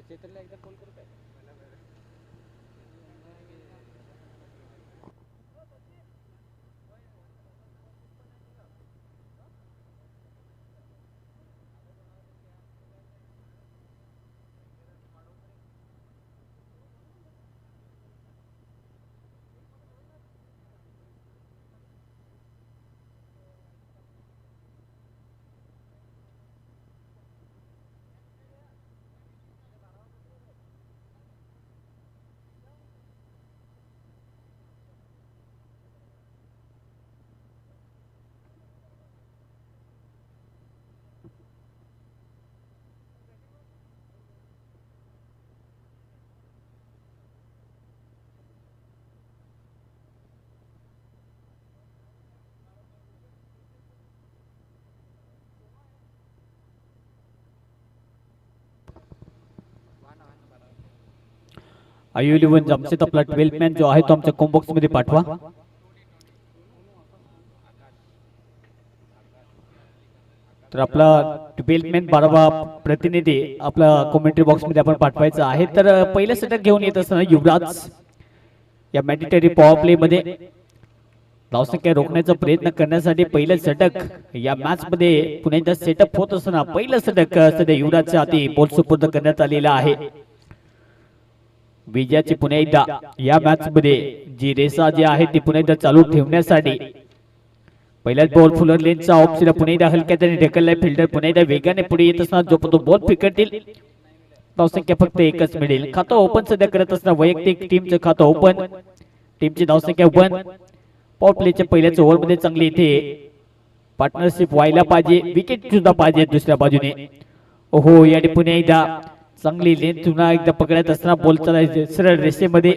चेतनला एकदा कॉल करू काय? IU11 जमशेद आपला 12 मॅन जो आहे तो आमच्या कॉम्बॉक्स मध्ये पाठवा. तर आपला 12 मॅन 12वा प्रतिनिधी आपला कमेंट्री बॉक्स मध्ये आपण पाठवायचा आहे. तर पहिलं षटक घेऊन येत असताना युवराज या मॅन्डेटरी पॉवर प्ले मध्ये धावसंख्या रोखण्याचा प्रयत्न करण्यासाठी पहिलं षटक या मॅच मध्ये पुन्हा सेटअप होत असताना पहिलं षटक सध्या युवराजच्या हाती बॉल सुपूर्द करण्यात आलेला आहे. विजयाची पुन्हा एकदा या मॅच मध्ये जी रेसा जी आहे ती पुन्हा एकदा चालू ठेवण्यासाठी पहिल्याच बॉल फुलर लेनचा ऑप्शन पुन्हा एकदा हलक्या त्याने ढकललाय. फिल्डर पुन्हा एकदा वेगाने पुढे येत असताना जो तो बॉल फिकटतील धावसंख्या फक्त एकच मिळेल. खातं ओपन सध्या करत असताना वैयक्तिक टीमचं खातं ओपन, टीमची धावसंख्या 1. पॉवर प्लेच्या पहिल्याच ओव्हर मध्ये चांगली इथे पार्टनरशिप व्हायला पाहिजे, विकेट सुद्धा पाहिजे दुसऱ्या बाजूने. ओहो या पुन्हा एकदा चांगली लेन पुन्हा एकदा पकडत असताना बॉल चालायचे सरळ रेषेमध्ये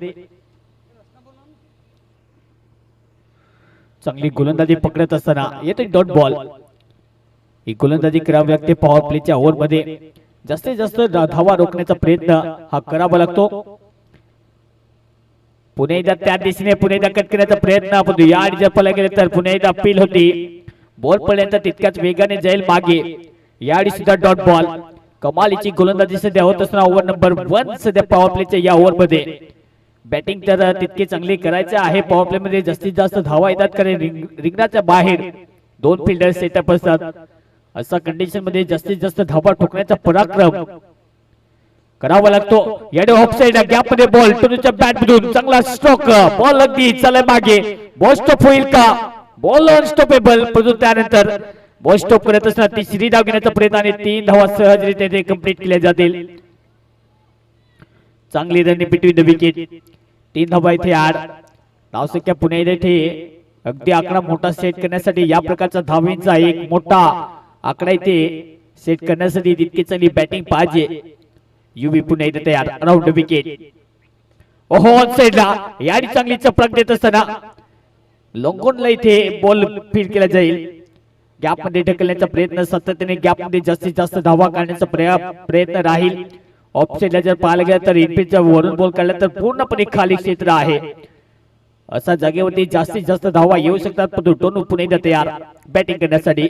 चांगली गोलंदाजी पकडत असताना येतो डॉट बॉल. ही गोलंदाजी करावी लागते पॉवर प्लेच्या ओव्हर मध्ये. जास्तीत जास्त धावा रोखण्याचा प्रयत्न हा करावा लागतो. पुन्हा एकदा त्या दिशेने पुन्हा एकदा कट करण्याचा प्रयत्न आपण या आडी जर पळला गेले तर पुन्हा एकदा अपील होती. बॉल पडल्यानंतर तितक्याच वेगाने जाईल मागे. या आडी सुद्धा डॉट बॉल. कमालीची गोलंदाजी सध्या होत असताना ओव्हर नंबर 1 सध्या पॉवर प्लेच्या या ओव्हर मध्ये. बॅटिंग तर तितकी चांगली करायचं आहे. पॉवर प्ले मध्ये जास्तीत जास्त धावा येतात कारण रिंगणाच्या बाहेर 2 फिल्डर सेटअप असतात. अशा कंडिशन मध्ये जास्तीत जास्त धावा ठोकण्याचा पराक्रम करावा लागतो. याडे ऑफ साइड गॅप मध्ये बॉल टोनूच्या बॅट मधून चांगला स्ट्रोक. बॉल अगदी चला मागे. बॉल स्टॉप होईल का? Ball unstoppable. परंतु त्यानंतर बॉल स्टॉप करत असताना तिसरी धाव घेण्याचा प्रयत्न आणि 3 धावा सहजरित्या ते कंप्लीट केल्या जातील. चांगली रन बिटवीन द विकेट. 3 धावा इथे आड. धावसंख्या पुन्हा इथे अगदी आकडा मोठा सेट करण्यासाठी या प्रकारचा धावींचा एक मोठा आकडा इथे सेट करण्यासाठी तितकी चांगली बॅटिंग पाहिजे. युवी पुन्हा इथे तयार. Around wicket. ओहो ऑन साइडला याडी चांगली चपळक देत असताना लॉंगॉनला इथे बॉल फील्ड केला जाईल. गॅप मध्ये ढकलण्याचा प्रयत्न सातत्याने गॅप मध्ये जास्तीत जास्त धावा काढण्याचा प्रयत्न राहील. ऑफ साइडला जर पाहायला गेलं तर इनफिल्डचा वरून बॉल काढला तर पूर्णपणे खाली क्षेत्र आहे. असा जागेवरती जास्तीत जास्त धावा येऊ शकतात. पण टोनू पुन्हा एकदा तयार बॅटिंग करण्यासाठी.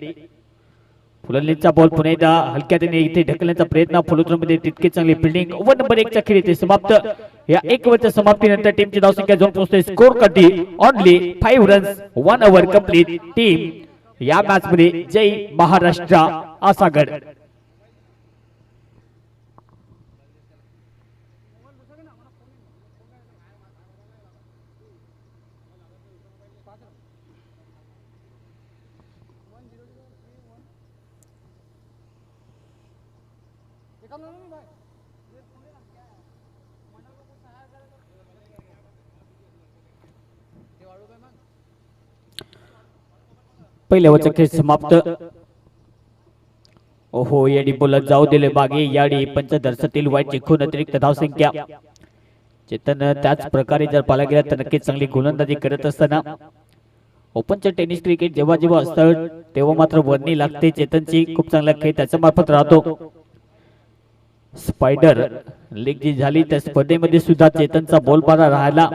फुलरलेनचा बॉल पुन्हा एकदा हलक्याने इथे ढकलण्याचा प्रयत्न. फुलरमध्ये तितकी चांगली फिल्डिंग. ओव्हर नंबर 1 चा खेळ इथे समाप्त. या 1 ओव्हरच्या समाप्तीनंतर टीमची धावसंख्या जाऊन पोहोचते स्कोर कटी only 5 runs 1 over complete. Team या मॅच मध्ये जय महाराष्ट्र आसागड. पहिल्या ओव्हरचा खेळ समाप्त. ओहो याडी बोलत जाऊ दिले मागे. याडी पंच दर्शतील वाईट जिंकून अतिरिक्त धावसंख्या चेतन त्याच प्रकारे जर पाहायला गेला तर नक्कीच चांगली गोलंदाजी करत असताना ओपनचे टेनिस क्रिकेट जेव्हा जेव्हा असतं तेव्हा मात्र वर्णी लागते चेतनची खूप चांगला खेळ त्याच्या मार्फत राहतो. स्पायडर लीग जी झाली त्या स्पर्धेमध्ये सुद्धा चेतनचा बोलबाला राहिला.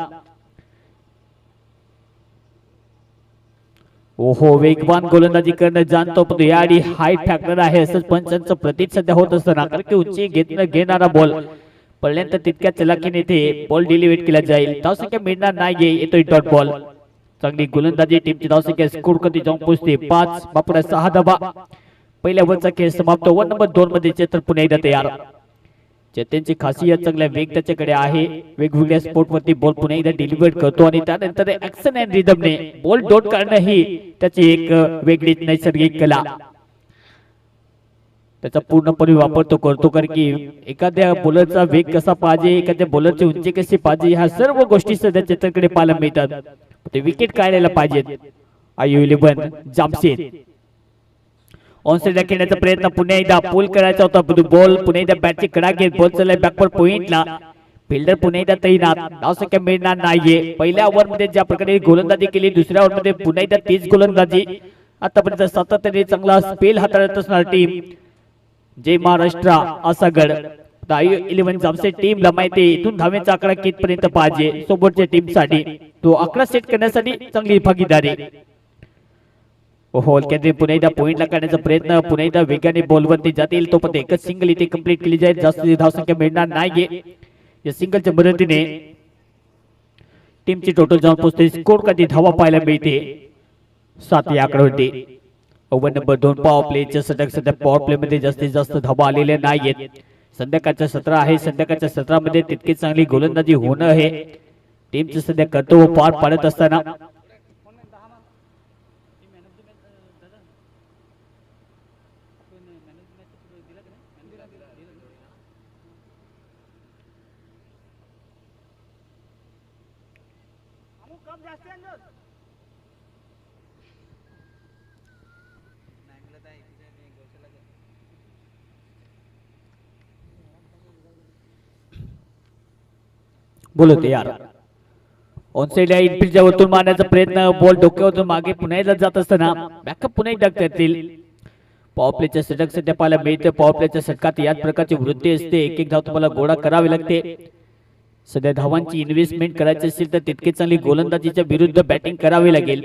ओहो वेगवान गोलंदाजी करणं जाणतो पण याआधी हाईट टाकणार आहे असंच पंचांचं प्रतीत सध्या होत असताना कारण की उंची घेणारा बॉल पर्यंत तितक्या चलाखीने ते बॉल डिलिव्हर केला जाईल. धावसंख्या मिळणार नाही येतोय डॉट बॉल. चांगली गोलंदाजी टीमची धावसंख्या स्कोर कधी जाऊन पोहोचते 5 बापुरा 6 धावा. पहिल्या ओव्हरचा खेळ समाप्त. ओव्हर नंबर 2 मध्ये चेतन पुन्हा एकदा तयार. चेतनची खासियत चांगल्या वेग त्याच्याकडे आहे. वेगवेगळ्या स्पोर्ट वरती बॉल पुन्हा एकदा डिलिव्हर करतो आणि त्यानंतर ऍक्शन अँड रिदमने बॉल डॉट काढणं ही त्याची एक वेगळीच नैसर्गिक कला. त्याचा पूर्णपणे वापर तो करतो कारण की एखाद्या बॉलरचा वेग कसा पाहिजे एखाद्या बॉलरची उंची कशी पाहिजे ह्या सर्व गोष्टी सध्या चेतनकडे पाहायला मिळतात. ते विकेट काढायला पाहिजेत. IU11 जामशेद ऑनसाइडला खेळण्याचा प्रयत्न पुन्हा एकदा पूल करायचा होता बॉल पुन्हा एकदा बॅटची कडा घेत बॉल चाललाय बॅकवर्ड पॉइंटला. फिल्डर पुन्हा एकदा तैनात. धावसंख्या मिळणार नाहीये. पहिल्या ओव्हर मध्ये ज्या प्रकारे गोलंदाजी केली दुसऱ्या ओव्हर मध्ये पुन्हा एकदा तीच गोलंदाजी. आतापर्यंत सातत्याने चांगला स्पेल हाताळत असणार टीम जय महाराष्ट्र असा गड. IU11 जामशेद टीमला माहिती इथून धावेचा आकडा कितपर्यंत पाहिजे सोबतच्या टीमसाठी तो आकडा सेट करण्यासाठी चांगली भागीदारी. ओहो केंद्रीय पुन्हा एकदा पॉइंटला काढण्याचा प्रयत्न पुन्हा एकदा वेगाने बॉलवरती जातील तो पण एकच सिंगल इथे कंप्लीट केली जाईल. जास्त धावसंख्या मिळणार नाहीये. या सिंगलच्या मदतीने टीमची टोटल जाऊन पोहोचते. स्कोर कधी धावा पाहायला मिळते 7 या आकड्यावरती. ओव्हर नंबर 2 पॉवर प्लेच्या सध्या पॉवर प्ले मध्ये जास्तीत जास्त धावा आलेल्या नाहीयेत. संध्याकाळचा 17 आहे. संध्याकाळच्या 17 मध्ये तितकी चांगली गोलंदाजी होणं आहे टीमचं सध्या कर्तव्य पार पाडत असताना. बोलते यार ऑनसाइड इनफिल्डच्या वरतून मारण्याचा प्रयत्न बॉल डोक्यावरून मागे पुन्हा एकदा जात असताना बॅकअप पुन्हा एकदा करतील. पॉवर प्लेच्या षटक सध्या पाहायला मिळते. पॉवर प्लेच्या षटकात याच प्रकारची वृत्ती असते. एक एक धाव तुम्हाला गोळा करावी लागते. सध्या धावांची इन्व्हेस्टमेंट करायची असेल तर तितकी चांगली गोलंदाजीच्या विरुद्ध बॅटिंग करावी लागेल.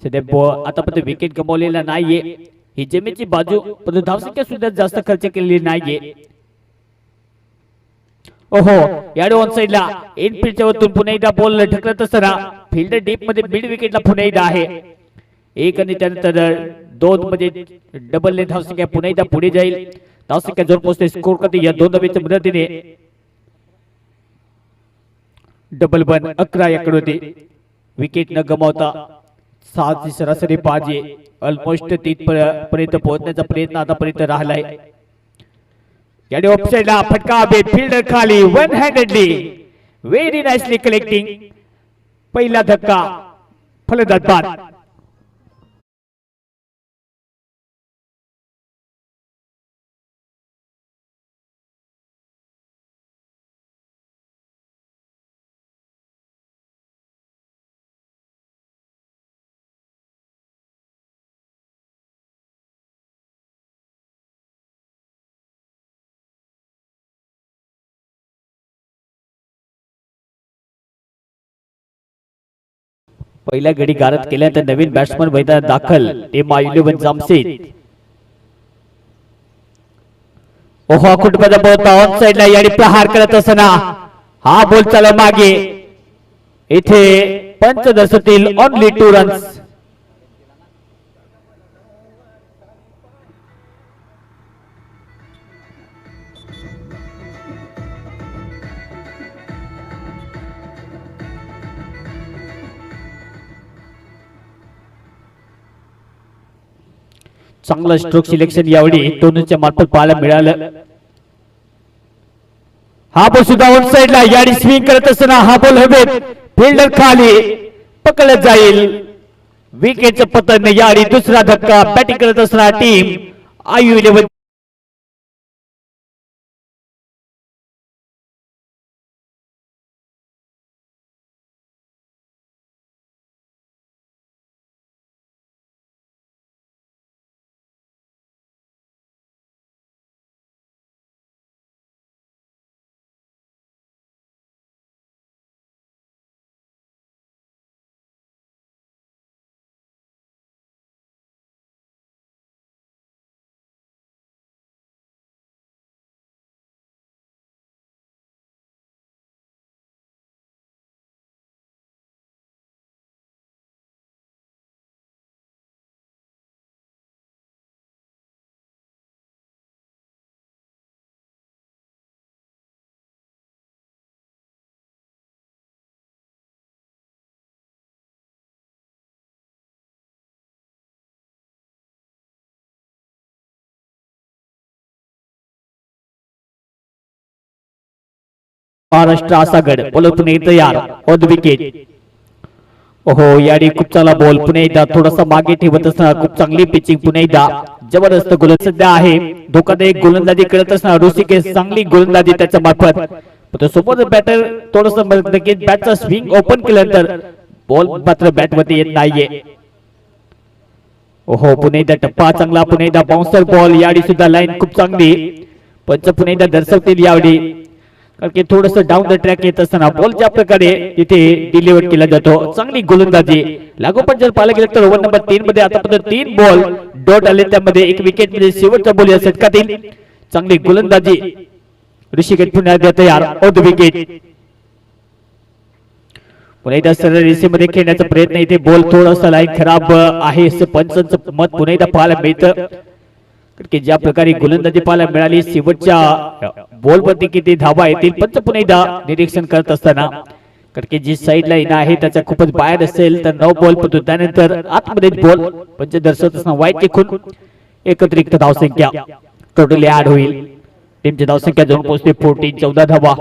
सध्या आतापर्यंत विकेट गमावलेला नाहीये. ही जमेची बाजू पण धावसंख्या सुद्धा जास्त खर्च केलेली नाहीये. ओहो याडो ऑन साइडला इनफिल्डच्या वरतून पुन्हा एकदा बॉल ढकलत असताना फिल्डर डीप मध्ये मिड विकेटला पुन्हा एकदा आहे. एक आणि त्यानंतर 2 मध्ये डबल ने धावसंख्या पुन्हा एकदा पुढे जाईल. धावसंख्या जोर पोहोचते. स्कोर कधी या 2 धावेच्या मदतीने डबल 11 याकडे होते. विकेट न गमावता 6 सरासरी पाहिजे. ऑलमोस्ट 3 पर्यंत पोहोचण्याचा प्रयत्न आतापर्यंत राहिलाय. याडे ऑफसाइडला फटका फील्डर खाली one handedly very nicely collecting. पहिला धक्का फलंदाज बाद. पहिल्या गडी गारद केल्यानंतर नवीन बॅट्समन मैदानात दाखल टीम IU11 जामशेद. ओहो कुटुंबाचा बॉल ऑन साइडला याडी प्रहार करत असताना हा बॉल चालला मागे. इथे पंच दसतील ओनली 2 रन्स. चांगलं स्ट्रोक सिलेक्शन यावेळी टोनच्या मार्फत पाहायला मिळालं. हा बॉल सुद्धा ऑन साइडला याडी स्विंग करत असताना हा बॉल हवेत फिल्डर खाली पकडला जाईल. विकेटचं पतन याडी दुसरा धक्का बॅटिंग करत असताना टीम IU11 महाराष्ट्र आसागड बॉल पुणे तयार ऑन द विकेट. ओहो याडी खूप चांगला बॉल पुणे एकदा थोडासा मागे ठेवत असताना खूप चांगली पिचिंग पुणे एकदा जबरदस्त गोलंदाजी सध्या आहे. धोकादायक गोलंदाजी करत असताना ऋषिकेश चांगली गोलंदाजी त्याच्या मार्फत सोबत बॅटर थोडस बॅटचा स्विंग ओपन केल्यानंतर बॉल मात्र बॅट वरती येत नाहीये. ओहो पुणे एकदा टप्पा चांगला पुणे एकदा बाउन्सर बॉल याडी सुद्धा लाईन खूप चांगली पंच पुणे एकदा दर्शवतील यावेळी कारण की थोडस डाऊन द ट्रॅक येत असताना बॉल ज्या प्रकारे इथे डिलिव्हर केला जातो चांगली गोलंदाजी लागोपाठ जर पाहायला गेलं तर ओव्हर नंबर 3 मध्ये आतापर्यंत 3 बॉल डॉट आले त्यामध्ये एक विकेट मध्ये शेवटचा बॉल या षटकातील चांगली गोलंदाजी ऋषिकेश पुन्हा तयार ऑन द विकेट. पुन्हा एकदा सरळ रेषेमध्ये खेळण्याचा प्रयत्न इथे बॉल थोडासा लाईन खराब आहे असं पंचांचं मत पुन्हा एकदा पाहायला मिळतं की ज्या प्रकारे गोलंदाजी पाहायला मिळाली शेवटच्या बॉल वरती किती धावा येतील पंच पुन्हा एकदा निरीक्षण करत असताना कारण की जी साईड लाईन आहे त्याच्या खूपच बाहेर असेल तर 9 बॉल पडतो त्यानंतर आतमध्ये बॉल पंच दर्शवत असताना वाईट टिकून एकत्रित धावसंख्या टोटली ऍड होईल. टीमची धावसंख्या जाऊन पोहोचते 14 धावा.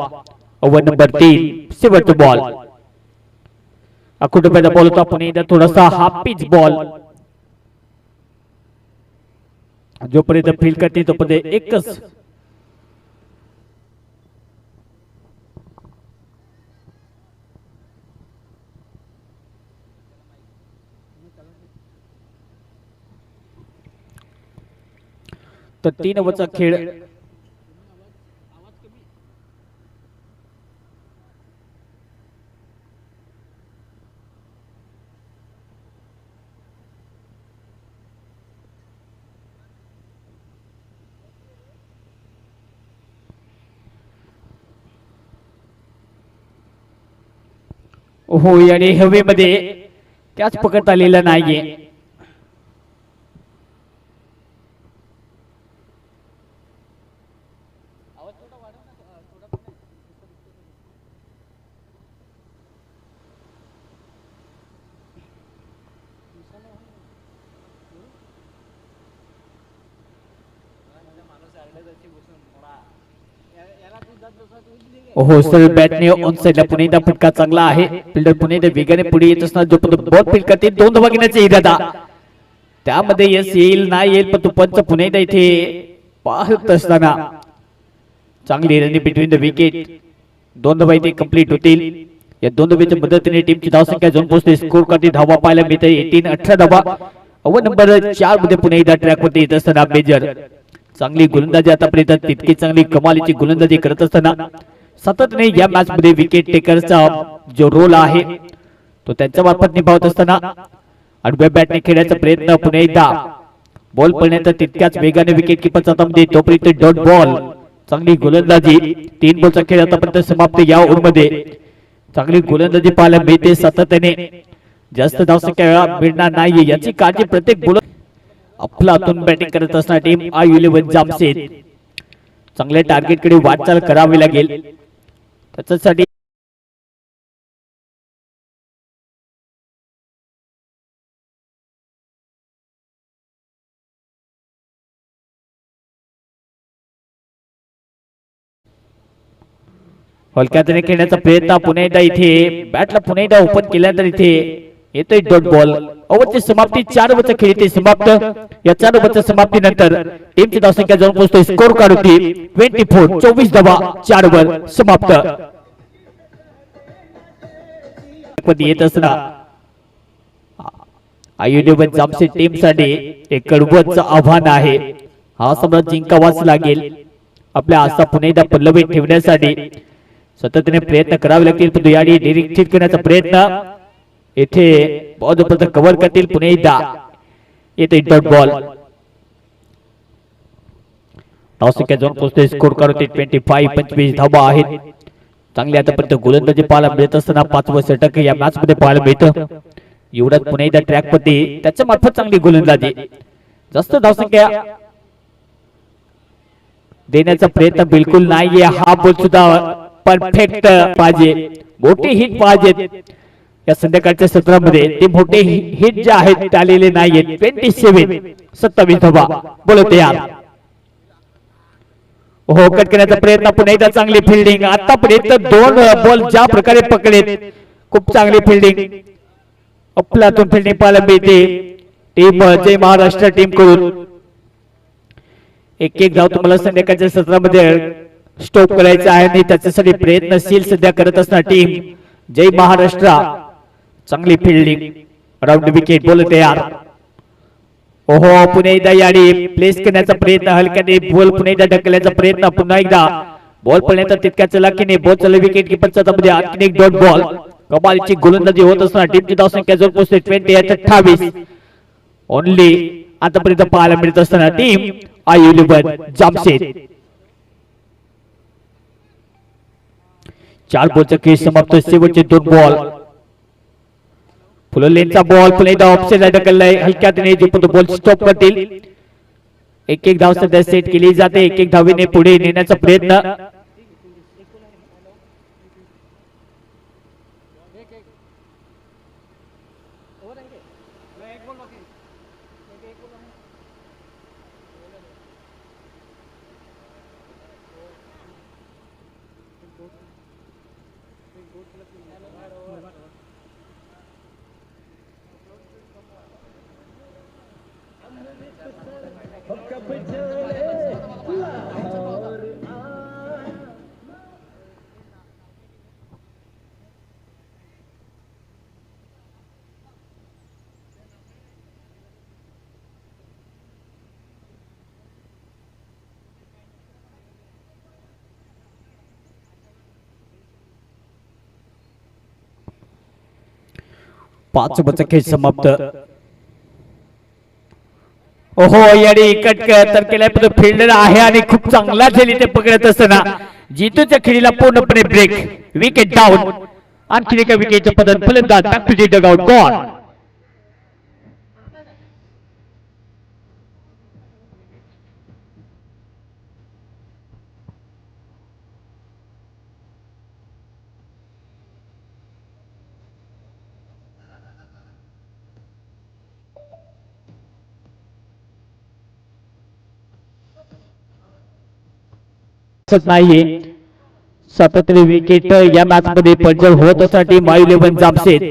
ओव्हर नंबर 3 शेवटचा बॉल अकोट रुपयाचा बॉल होता पुणे एकदा थोडासा हाफ पिच बॉल जोपर्यंत फील करते तोपर्यंत एकच तर 3 ओव्हरचा खेळ हो आणि हवेमध्ये त्याच पकडता आलेला नाहीये. ओहो सर बॅटने ऑन साइडला पुणे एकदा फटका चांगला आहे. फिल्डर पुणे एकदा वेगाने पुढे येत असताना जो बॉल फील्ड करते 2 धावा घेण्याचा इरादा त्यामध्ये यश येईल नाही येईल पण तो पंच पुणे एकदा इथे पाहत असताना चांगली रन बिटवीन द विकेट 2 धावा इथे कंप्लीट होतील. या 2 धावांच्या मदतीने टीमची धावसंख्या जाऊन पोहोचते. स्कोर करते धावा पाहायला मिळते 18 धावा. ओव्हर नंबर 4 मध्ये पुणे एकदा ट्रॅक वरती येत असताना मेजर चांगली गोलंदाजी आतापर्यंत तितकी चांगली कमालीची गोलंदाजी करत असताना सातत्याने या मॅच मध्ये विकेट टेकरचा जो रोल आहे तो त्यांच्या मार्फत निभावत असताना आडव्या बॅटने खेळण्याचा प्रयत्न पुन्हा एकदा बॉल पडण्याचा तितक्याच वेगाने विकेट किपरच्या हातामध्ये तोपर्यंत डॉट बॉल चांगली गोलंदाजी 3 बॉलचा खेळ आतापर्यंत समाप्त. या ओव्हरमध्ये चांगली गोलंदाजी पाहायला मिळते. सातत्याने जास्त धावसंख्या मिळणार नाही याची काळजी प्रत्येक बॉलर अफलातून बॅटिंग करत असणारी टीम IU11 जामशेद चांगल्या टार्गेटकडे वाटचाल करावी लागेल. त्याच्यासाठी हलक्याने खेळण्याचा प्रयत्न पुन्हा एकदा इथे बॅटला पुन्हा एकदा ओपन केल्यानंतर इथे येतोय डॉट बॉल. ओव्हरची समाप्ती 4 ओव्हरचा खेळ इथे समाप्त. या 4 ओव्हरच्या समाप्तीनंतर टीमची धावसंख्या जाऊन पोहोचते. स्कोर कार्ड होती 24 धावा 4 ओव्हर समाप्त. येत असताना IU11 जामशेद टीम साठी एक कडवच आव्हान आहे. हा सामना जिंकावाच लागेल. आपल्या आशा पुन्हा एकदा पल्लवीत ठेवण्यासाठी सातत्याने प्रयत्न करावे लागतील. पण याडी निरीक्षित करण्याचा प्रयत्न येथे बहुत कव्हर करतील पुन्हा एकदा येते डॉट बॉल. धावसंख्या जाऊन पोहोचते. स्कोर कार्ड होते 25 धावा आहेत. चांगली आतापर्यंत गोलंदाजी पाहायला मिळत असताना 5वं षटक या मॅच मध्ये पाहायला मिळतं. एवढ्यात पुन्हा एकदा ट्रॅक वरती त्याच्या मार्फत चांगली गोलंदाजी जास्त धावसंख्या देण्याचा प्रयत्न बिलकुल नाहीये. हा बॉल सुद्धा परफेक्ट पाहिजे. मोठी हिट पाहिजे. या संध्याकाळच्या सत्रामध्ये ते मोठे हिट जे आहेत ते आलेले नाहीयेत. 27 धावा बोलत यार. हो कट करण्याचा प्रयत्न पुन्हा एकदा चांगली फिल्डिंग आतापर्यंत 2 बॉल ज्या प्रकारे पकडेत खूप चांगली फिल्डिंग अफलातून फिल्डिंग पाहायला मिळते टीम जय महाराष्ट्र टीम कडून एक धाव तुम्हाला संध्याकाळच्या सत्रामध्ये स्टॉप करायचा आहे आणि त्याच्यासाठी प्रयत्नशील सध्या करत असणार टीम जय महाराष्ट्र चांगली फिल्डिंग राऊंड विकेट बॉल तयार ओहो पुन्हा एकदा याडी प्लेस करण्याचा प्रयत्न हलक्याने बॉल पुन्हा एकदा ढकलण्याचा प्रयत्न पुन्हा एकदा बॉल पडण्याचा तितक्याच लाकीने बॉल चालू विकेट किपरच्या मध्ये आणखी एक डॉट बॉल कमालीची गोलंदाजी होत असणार टीमची धावसंख्या जवळ पोहोचते 28 ओनली आतापर्यंत पाहायला मिळत असताना टीम I11 जामशेद 4 बॉलचा खेळ समाप्त शेवटचे 2 बॉल फुललेनचा बॉल पुन्हा एकदा ऑफसाइड ढकललाय हलक्याने जो बॉल स्टॉप करतील एक धाव सध्या सेट केली जाते एक धावीने पुढे नेण्याचा प्रयत्न पाच ओव्हरचा खेळ समाप्त ओहो याडी कट तर केलाय पण फिल्डर आहे आणि खूप चांगला झेली ते पकडत असताना जितूच्या खेळीला पूर्णपणे ब्रेक विकेट डाऊन आणखी एका विकेटचं पतन फलंदाज back to the dugout gone नाहीये सातत्याने विकेट या मॅच मध्ये पंचर होत असताना टीम I11 जामशेद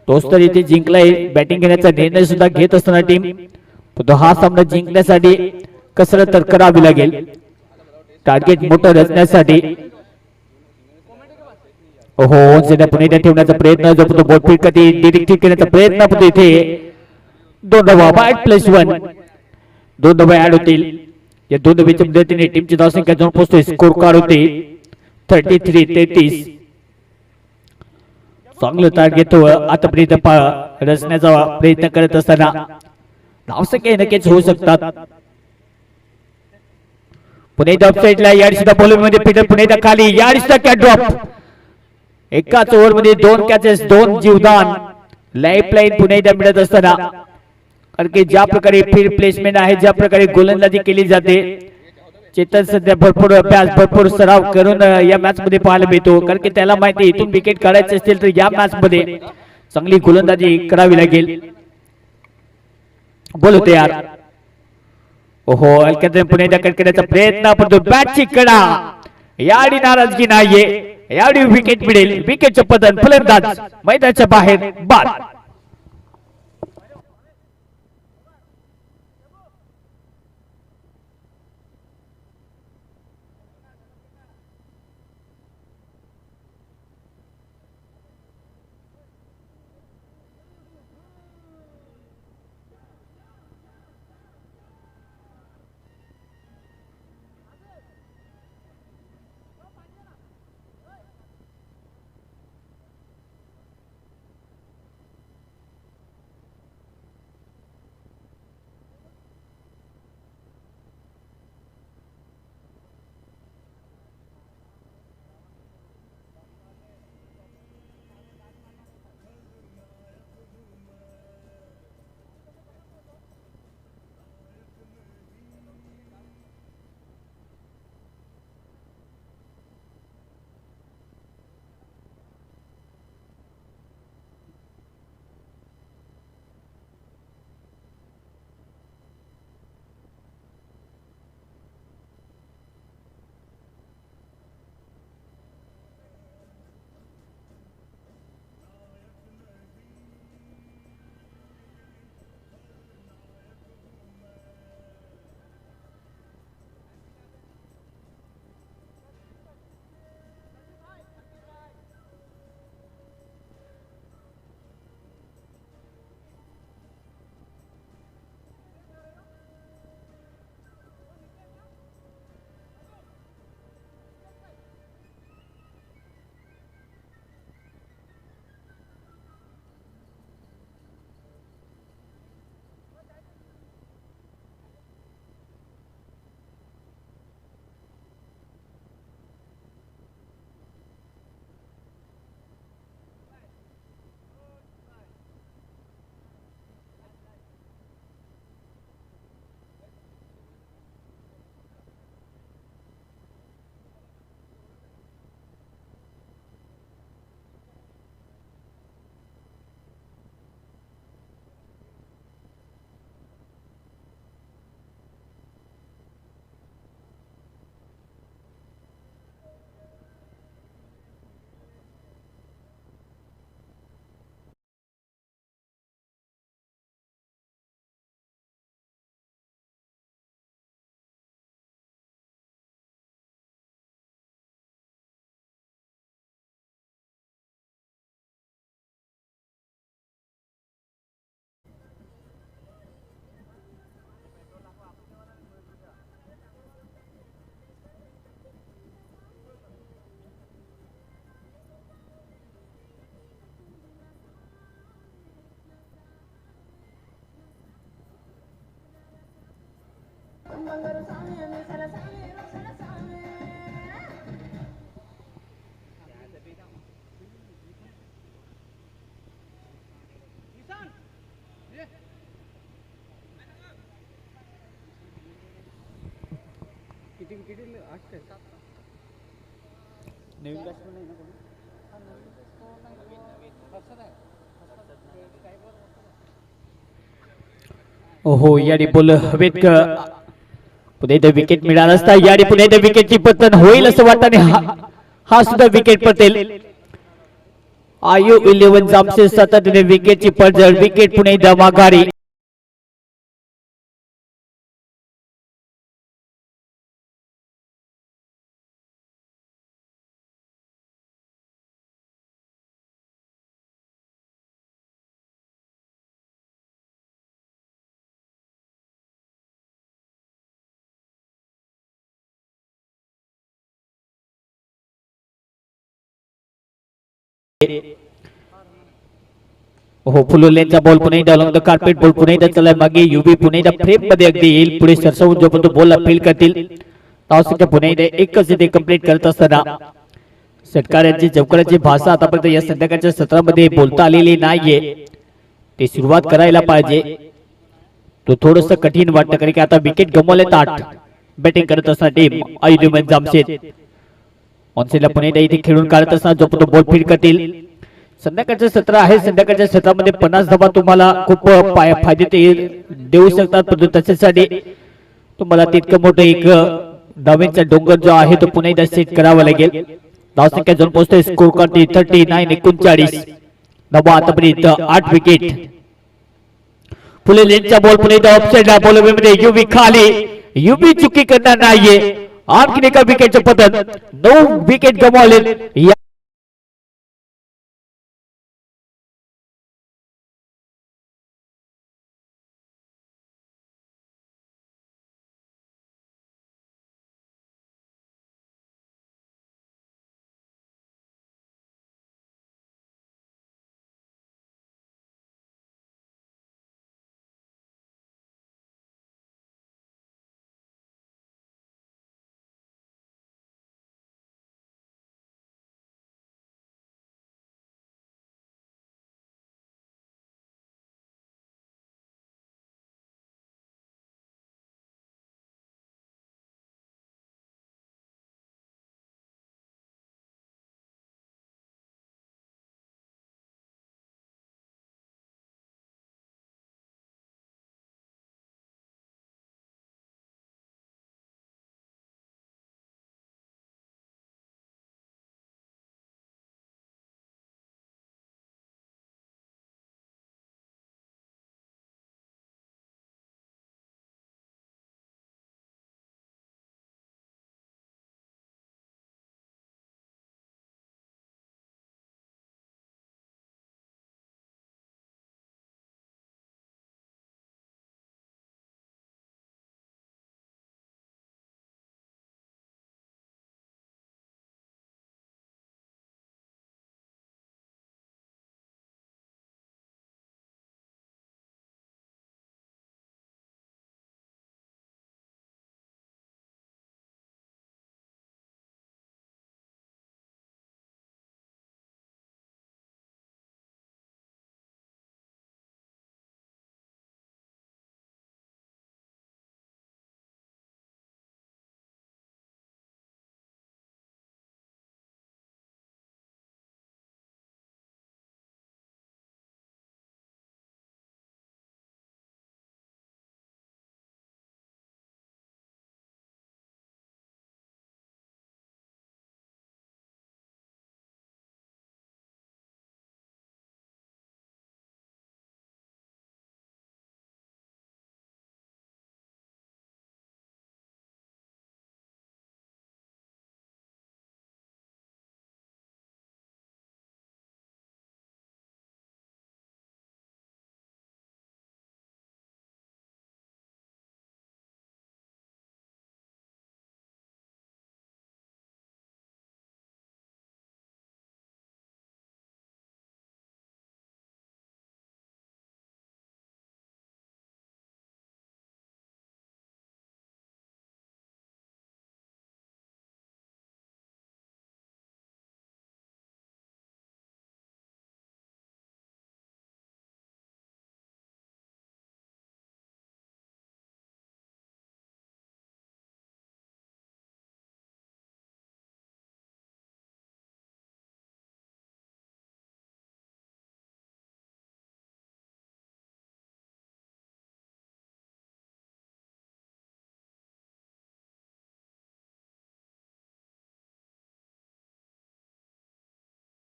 तोच तर इथे जिंकलाय बॅटिंग घेण्याचा निर्णय सुद्धा घेत असताना टीम तो हा सामना जिंकण्यासाठी कसरत तर करावी लागेल टार्गेट मोठं रचण्यासाठी ओहो सध्या पुणे ठेवण्याचा प्रयत्न जो तो बोट फिट कधी डिरेक्ट करण्याचा प्रयत्न पण इथे 2 धावा 8+1 2 धावा ऍड होतील या 2 धावेच्या मदतीने टीमची धावसंख्या जाऊन पोहोचते स्कोर कार्ड होते 33 चांगलं टार्गेट आतापर्यंत रचण्याचा प्रयत्न करत असताना धावसंख्या नक्कीच होऊ शकतात पुणे ऑफसाइडला याड सुद्धा बॉलिंग मध्ये फिटर पुणे खाली याड सुद्धा कॅच ड्रॉप एकाच ओव्हर मध्ये 2 कॅचेस 2 जीवदान लाईफलाईन पुणे मिळत असताना कारण की ज्या प्रकारे फील्ड प्लेसमेंट आहे ज्या प्रकारे गोलंदाजी केली जाते चेतन सध्या भरपूर अभ्यास भरपूर सराव करून या मॅच मध्ये पाहायला मिळतो कारण की त्याला माहिती इथून विकेट काढायचे असतील तर या मॅच मध्ये चांगली गोलंदाजी करावी लागेल बोल होते यार ओहो अलकदम पुणे दखल करण्याचा प्रयत्न पण तो बॅटची कडा याडी नाराजगी नाहीये याडी विकेट मिळेल विकेटचं पतन फलंदाज मैदानाच्या बाहेर बाद किती विकेट 8 काय 7 नवीन बॅट्समन आहे ना कोणी हो याडी बोल हवेत का पुढे एकदा विकेट मिळाला असता याडी पुढे एकदा विकेटची पतन होईल असं वाटतं हा सुद्धा विकेट पटेल आयु 11 जामशेद सातत्याने विकेटची पडझड विकेट पुणे एकदा माघारी हो फुलोलेंचा बॉल पुणे एकदा कार्पेट बॉल पुणे एकदा चला मागे युबी पुणे एकदा फ्रेम मध्ये अगदी येईल पुढे सरसवून जोपर्यंत बॉल अपील करतील तावसिका पुणे एकदा एकच इथे कंप्लीट करत असताना षटकारांची चौकाराची भाषा आतापर्यंत या संध्याकाळच्या सत्रामध्ये बोलता आलेली नाहीये ते सुरुवात करायला पाहिजे तो थोडस कठीण वाटतं कारण की आता विकेट गमावले 8 बॅटिंग करत असताना टीम आयुर्वेद जामशेद ऑनसेला पुणे इथे खेळून काढत असताना जोपर्यंत बॉल फीड करतील संध्याकाळचं सत्र आहे संध्याकाळच्या सत्रामध्ये 50 धावा तुम्हाला खूप फायदे देऊ शकतात परंतु त्याच्यासाठी तुम्हाला तितकं मोठं एक धावांचा डोंगर जो आहे तो पुन्हा एकदा सेट करावा लागेल धावसंख्या जाऊन पोहोचते स्कोर करते 39 धावा आतापर्यंत 8 विकेट फुले लेनचा बॉल पुन्हा एकदा ऑफसाइडला बॉलमध्ये युबी खाली युबी चुकी करणार नाहीये आणखी एका विकेटचं पतन 9 विकेट गमावले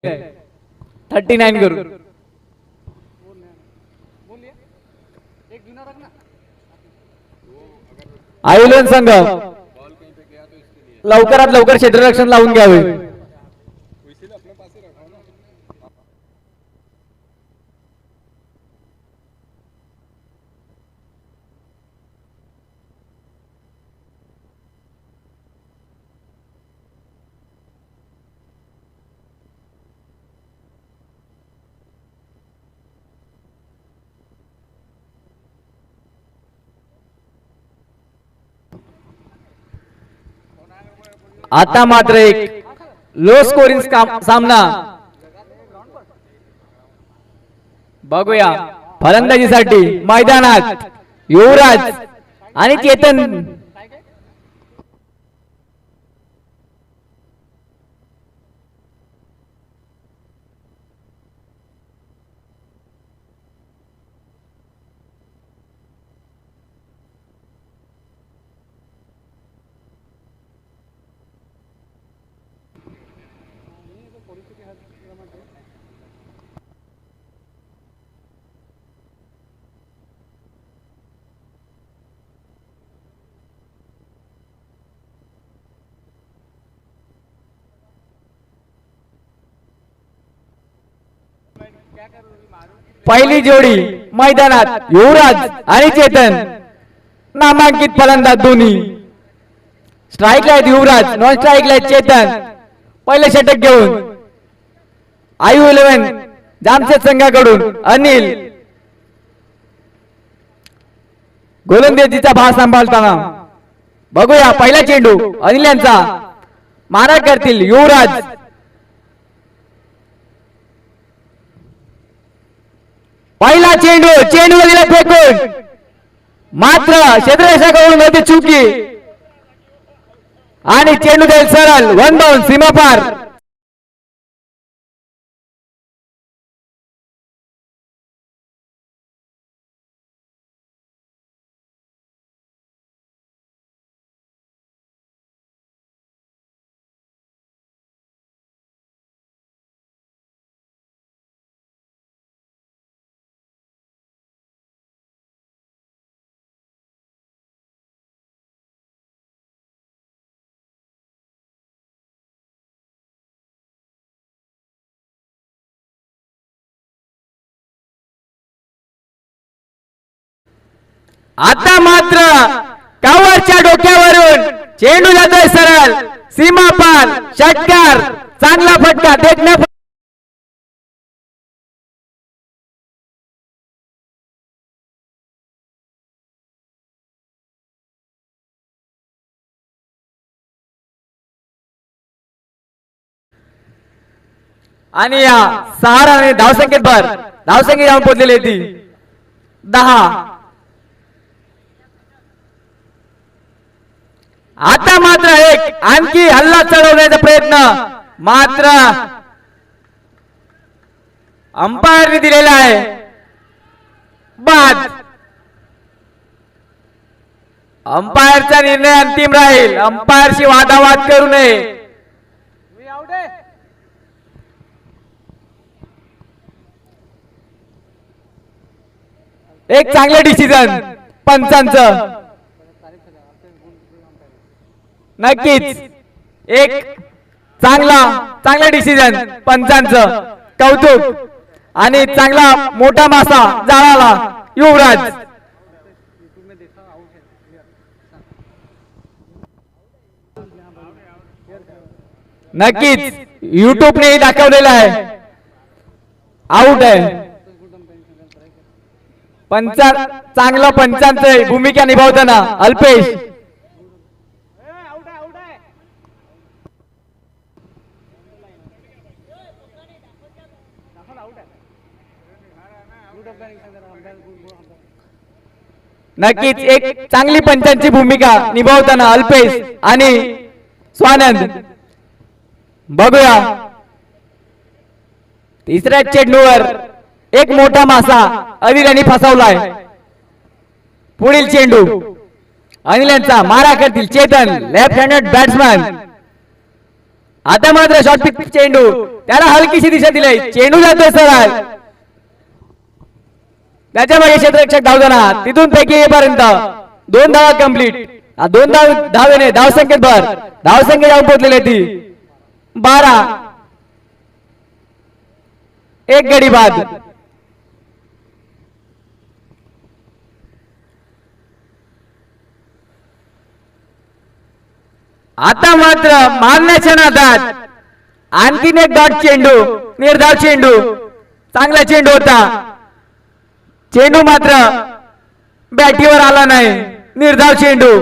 39 करू. एक जुना रख ना. आयोलन संघ लवकरात लवकर क्षेत्ररक्षण लावून घ्यावे. आता मात्र एक लो स्कोरिंग सामना बघूया. फलंदाजीसाठी मैदानात युवराज आणि चेतन. पहिली जोडी मैदानात युवराज आणि चेतन. नामांकित फलंदाज दोन्ही. स्ट्राईकला आहेत युवराज, नॉन स्ट्राईकला आहेत चेतन. पहिले षटक घेऊन आयु 11 जामशेद संघाकडून अनिल गोलंदाजीचा भार सांभाळताना. बघूया पहिला चेंडू अनिल यांचा. मारा करतील युवराज. पहिला चेंडू दिला फेकून, मात्र क्षेत्ररक्षकाकडून मध्ये चुकी आणि चेंडू जाईल सरळ वन बाउंड सीमापार. आता मात्र कावरच्या डोक्यावरून चेंडू जातोय सरळ सीमापार. षटकार, चांगला फटका देखण्या. आणि या 6 रन धावसंख्येत भर. धावसंख्या जाऊन पोहोचलेली ती 10. आता मात्र एक आणखी हल्ला चढवण्याचा प्रयत्न, मात्र अंपायरने दिलेला आहे बाद. अंपायरचा निर्णय अंतिम राहील. अंपायरशी वादावाद करू नये. एक चांगले डिसिजन पंचांचं. नक्कीच एक चांगला डिसिजन पंचांचं. कौतुक. आणि चांगला मोठा मासा जाळाला युवराज. नक्कीच युट्यूबने दाखवलेलं आहे आउट आहे. चांगला पंचांचं भूमिका निभावताना अल्पेश. नक्कीच एक चांगली पंचांची भूमिका निभावताना अल्पेश आणि स्वानंद. बघूया तिसऱ्या चेंडूवर एक मोठा मासा अनिल यांनी फसवलाय. पुढील चेंडू अनिल यांचा. मारा करतील चेतन, लेफ्ट हँडेड बॅट्समॅन. आता मात्र शॉर्ट पिच चेंडू, त्याला हलकीशी दिशा दिली, चेंडू जातोय सरळ, त्याच्या मागे क्षेत्ररक्षक धावताना तिथून पैकी येईपर्यंत 2 धावा कंप्लीट. 2 धावेने धावसंख्येत भर, धावसंख्या जाऊन पोहोचलेली ती 12. एक गडी बाद. आता मात्र मारण्याच्या नादात आणखीन एक डॉट चेंडू, निर्धाव चेंडू, चांगला चेंडू होता, चेंडू मात्र बॅटीवर आला नाही, निर्धाव चेंडू.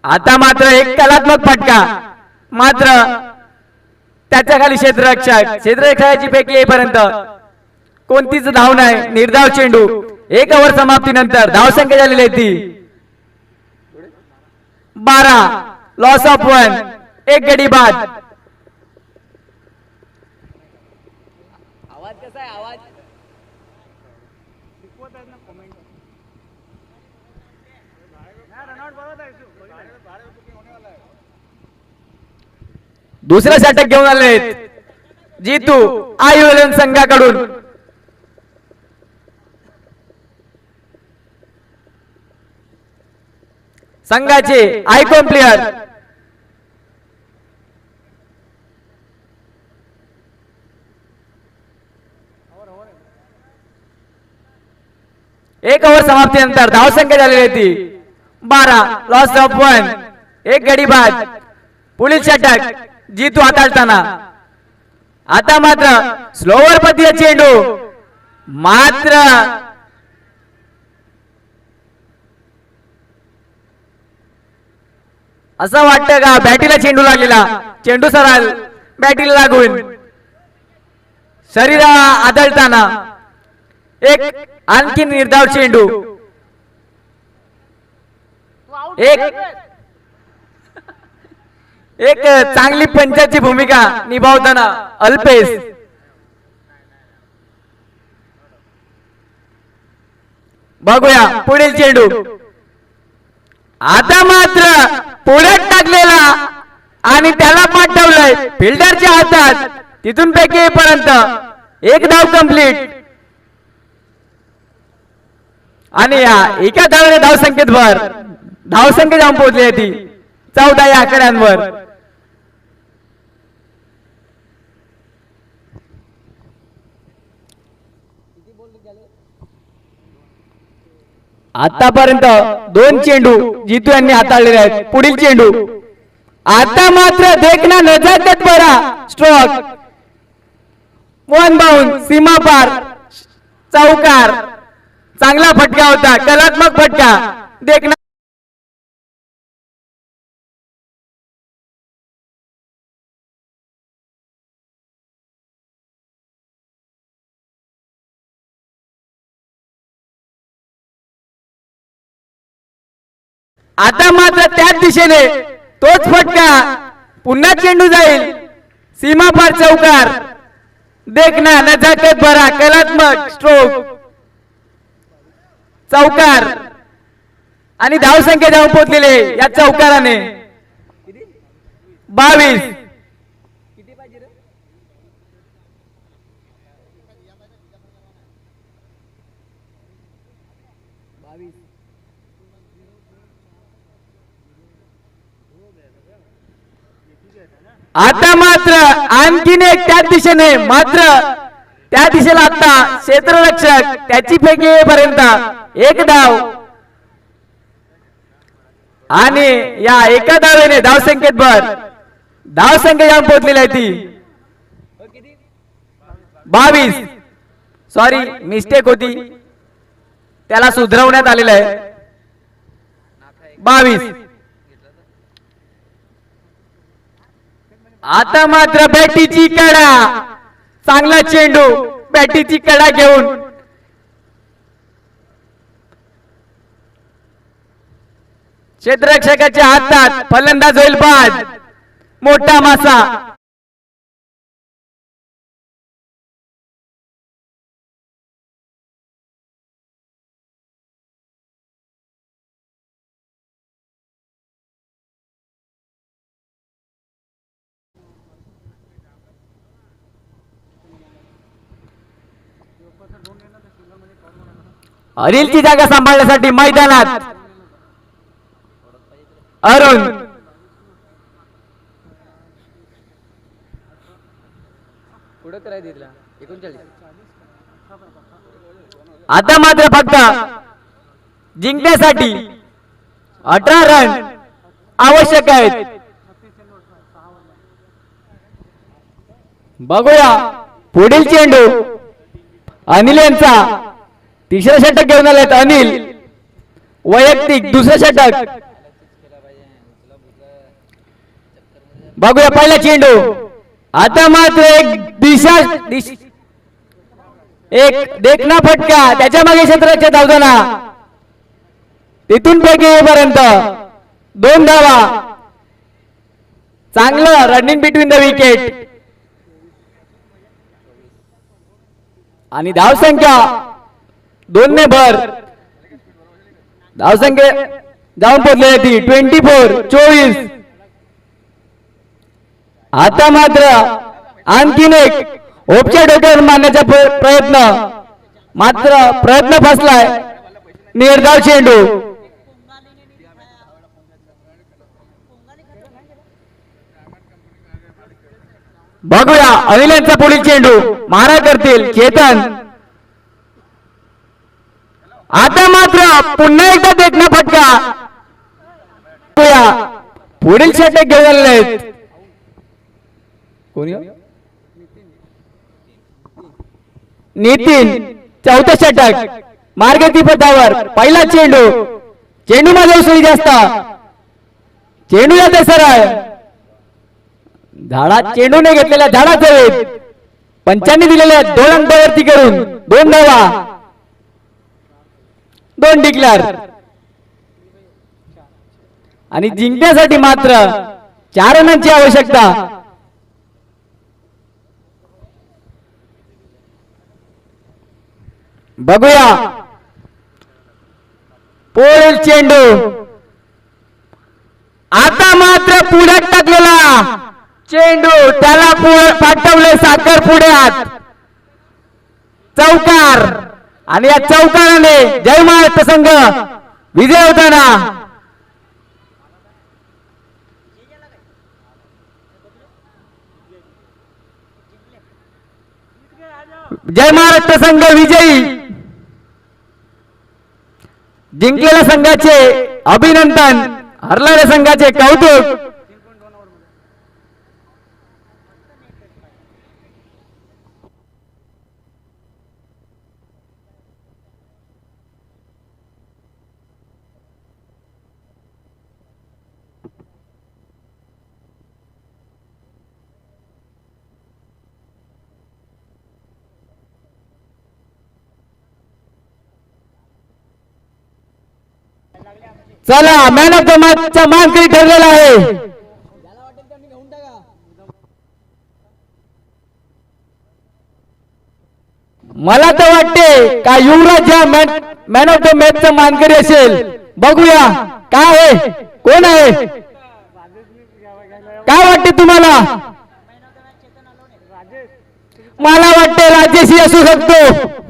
आता मात्र एक कलात्मक फटका, मात्र त्याच्या खाली क्षेत्ररक्षकाची पैकी येईपर्यंत कोणतीच धाव नाही, निर्धाव चेंडू. 1 ओव्हर समाप्तीनंतर धावसंख्या झालेली आहे ती 12. लॉस ऑफ 1, एक गडी बाद. आवाज कसा आहे आवाज शिकवत आहेत ना कमेंट रनआउट बरोबर आहे दुसरा षटक घेऊन आले जीतू आयुर्वेद संघाकडून. संघाचे आयकॉन प्लेयर एक ओव्हर समाप्तीनंतर धावसंख्या झालेली आहे ती 12. लॉस ऑफ 1, एक गडी बाद. पुढील षटक जीतू हाताळताना. आता मात्र स्लोवर पद्धतीचा चेंडू, मात्र असं वाटतं का बॅटीला चेंडू लागलेला, चेंडू सरळ बॅटीला लागून शरीरा आदळताना एक आणखी निर्धाव चेंडू. एक चांगली पंचाची भूमिका निभावताना अल्पेश. बघूया पुढील चेंडू. आता मात्र पुढ्यात टाकलेला आणि त्याला पाठवलंय फिल्डरच्या हातात, तिथून पैकी येईपर्यंत 1 धाव कंप्लीट. आणि या एका धावेने धावसंख्येत भर, धावसंख्या जाऊन पोहोचली ती 14 या आकड्यांवर. आतापर्यंत 2 चेंडू जीतू यांनी हाताळलेले आहेत. पुढील चेंडू. आता मात्र देखना नजाकत बरा स्ट्रोक, 1 बाउंड, सीमा पार, चौकार. चांगला फटका होता, कलात्मक फटका. देखना आता मात्र त्याच दिशेने तोच फटका, पुन्हा चेंडू जाईल, सीमा पार, चौकार. देखना नजाकत भरा, कलात्मक स्ट्रोक, चौकार. आणि धावसंख्या जाऊन पोहोचलेले या चौकाराने 22. किती पाहिजे रे आता मात्र आणखीन एक त्याच दिशेने, मात्र त्या दिशेला आता क्षेत्ररक्षक त्याची फेकी येईपर्यंत 1 धाव. आणि या एका धावेने धावसंख्येत भर, धावसंख्या जाऊन पोहोचलेली आहे ती 22. सॉरी, मिस्टेक होती, त्याला सुधारवण्यात आलेलं आहे. 22. आता मात्र बॅटीची कडा, चांगला चेंडू, बॅटीची कडा घेऊन क्षेत्ररक्षकाच्या हातात फलंदाज होईल बाद. मोठा मासा. अनिलची जागा सांभाळण्यासाठी मैदानात अरुण. पुढे करायचं तिथला 39. आता मात्र फक्त जिंकण्यासाठी 18 रन आवश्यक आहेत. बघूया पुढील चेंडू अनिल यांचा. तिसरा षटक घेऊन आलेत अनिल. वैयक्तिक दुसरं षटक. बघूया पहिला चेंडू. आता मात्र एक देखना फटका. त्याच्या मागे क्षेत्राच्या धावताना तिथून पैकी येईपर्यंत 2 धावा. चांगलं रनिंग बिटवीन द विकेट. आणि धावसंख्या 2 ने भर. धावसंख्या जाऊन पोहोचली ती 24. आता मात्र आणखीन एक ओपच्या डोक्यावर मारण्याचा प्रयत्न. मात्र प्रयत्न फसलाय. निर्धाव चेंडू. बघूया अनिल यांचा पुढील चेंडू. मारा करतील चेतन. आता मात्र पुन्हा एकदा देखना फटका. बघूया पुढील षटक घेऊन आलेले आहेत. कोणी नितीन. चौथा षटक मार्गती पथावर. पहिला चेंडू. चेंडू माझ्या उसळी जास्त. चेंडू जाते सरळ. झाडात चेंडूने घेतलेल्या झाडाचा वेध. पंचांनी दिलेल्या 2 अंकावरती करून 2 धावा. 2 डिक्लेअर. आणि जिंकण्यासाठी मात्र 4 रनांची आवश्यकता. बघूया पुढील चेंडू. आता मात्र पुढ्यात टाकलेला चेंडू. त्याला पाठवले साखर पुढ्यात. चौकार. आणि या चौकाराने जय महाराष्ट्र संघ विजय होताना. जय महाराष्ट्र संघ विजयी. जिंकलेल्या संघाचे अभिनंदन. हरलेल्या संघाचे कौतुक. चला मॅन ऑफ द मॅचचा मानकरी ठरलेला आहे. मला तर वाटते का युवराज या मॅन ऑफ द मॅचचा मानकरी असेल. बघूया काय आहे, कोण आहे, काय वाटते तुम्हाला? मला वाटते राजेश असू शकतो.